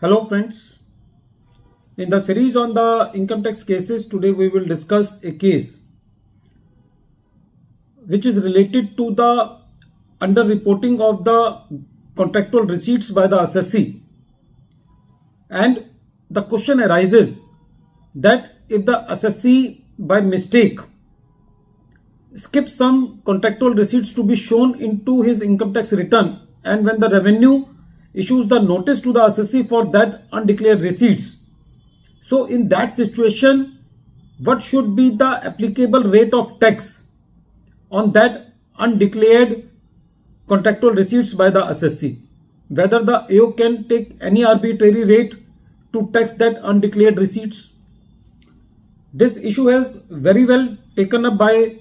Hello friends, in the series on the income tax cases, today we will discuss a case which is related to the underreporting of the contractual receipts by the assessee. And the question arises that if the assessee by mistake skips some contractual receipts to be shown into his income tax return, and when the revenue issues the notice to the assessee for that undeclared receipts, so in that situation, what should be the applicable rate of tax on that undeclared contractual receipts by the assessee? Whether the AO can take any arbitrary rate to tax that undeclared receipts? This issue has very well taken up by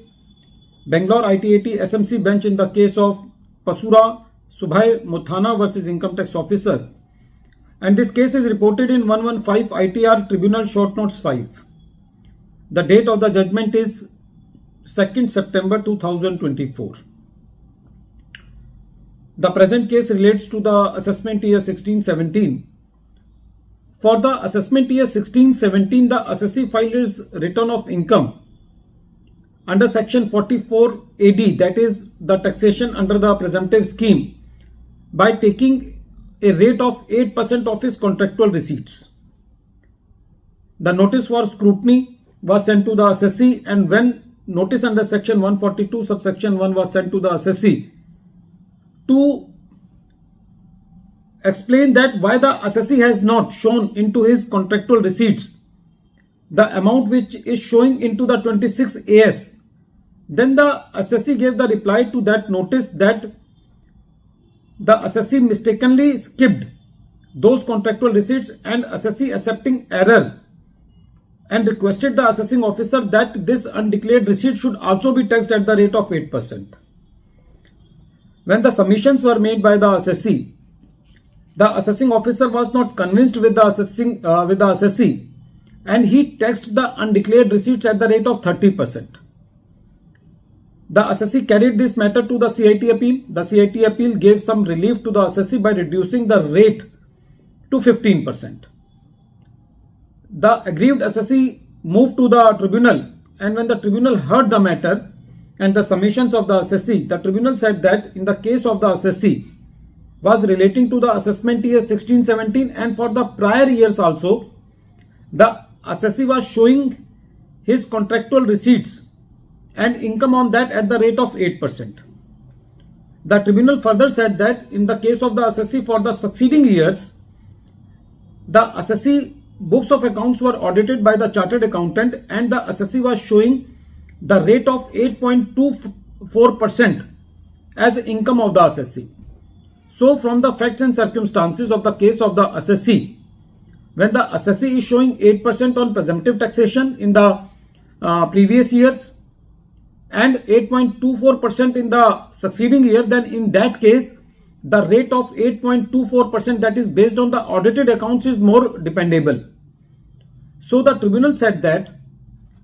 Bangalore ITAT SMC bench in the case of Pasura Subhai Muthana versus Income Tax Officer, and this case is reported in 115 ITR Tribunal Short Notes 5. The date of the judgment is 2nd September 2024. The present case relates to the assessment year 16-17. For the assessment year 16-17, the assessee filed his return of income under section 44 AD, that is the taxation under the presumptive scheme, by taking a rate of 8% of his contractual receipts. The notice for scrutiny was sent to the assessee, and when notice under section 142 subsection 1 was sent to the assessee to explain that why the assessee has not shown into his contractual receipts the amount which is showing into the 26 AS, then the assessee gave the reply to that notice that the assessee mistakenly skipped those contractual receipts, and assessee accepting error and requested the assessing officer that this undeclared receipt should also be taxed at the rate of 8%. When the submissions were made by the assessee, the assessing officer was not convinced with the assessee, and he taxed the undeclared receipts at the rate of 30%. The assessee carried this matter to the CIT appeal. The CIT appeal gave some relief to the assessee by reducing the rate to 15%. The aggrieved assessee moved to the tribunal, and when the tribunal heard the matter and the submissions of the assessee, the tribunal said that in the case of the assessee was relating to the assessment year 16-17, and for the prior years also, the assessee was showing his contractual receipts and income on that at the rate of 8%. The tribunal further said that in the case of the assessee for the succeeding years, the assessee books of accounts were audited by the chartered accountant, and the assessee was showing the rate of 8.24% as income of the assessee. So from the facts and circumstances of the case of the assessee, when the assessee is showing 8% on presumptive taxation in the previous years and 8.24% in the succeeding year, then in that case the rate of 8.24% that is based on the audited accounts is more dependable. So the tribunal said that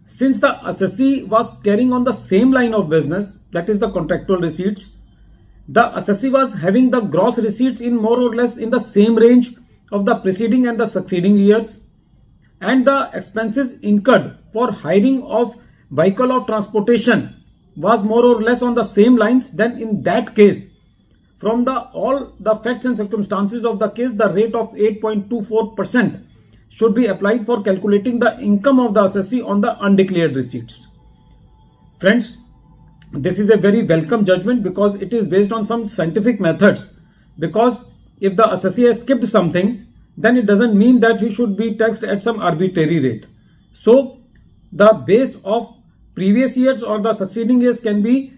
since the assessee was carrying on the same line of business, that is the contractual receipts, the assessee was having the gross receipts in more or less in the same range of the preceding and the succeeding years, and the expenses incurred for hiring of vehicle of transportation was more or less on the same lines, then in that case, from all the facts and circumstances of the case, the rate of 8.24% should be applied for calculating the income of the assessee on the undeclared receipts. Friends, this is a very welcome judgment because it is based on some scientific methods, because if the assessee has skipped something, then it doesn't mean that he should be taxed at some arbitrary rate. So the base of previous years or the succeeding years can be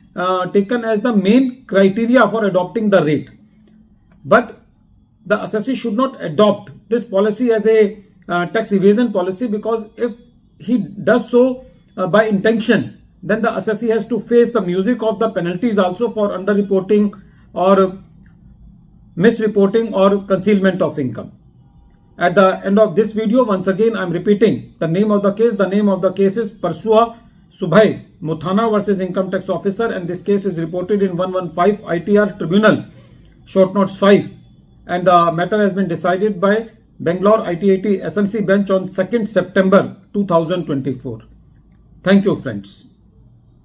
taken as the main criteria for adopting the rate. But the assessee should not adopt this policy as a tax evasion policy, because if he does so by intention, then the assessee has to face the music of the penalties also for underreporting or misreporting or concealment of income. At the end of this video, once again I am repeating the name of the case. The name of the case is Pasura Subhai Muthana versus Income Tax Officer, and this case is reported in 115 ITR Tribunal Short Notes 5, and the matter has been decided by Bangalore ITIT SMC bench on 2nd September 2024. Thank you, friends.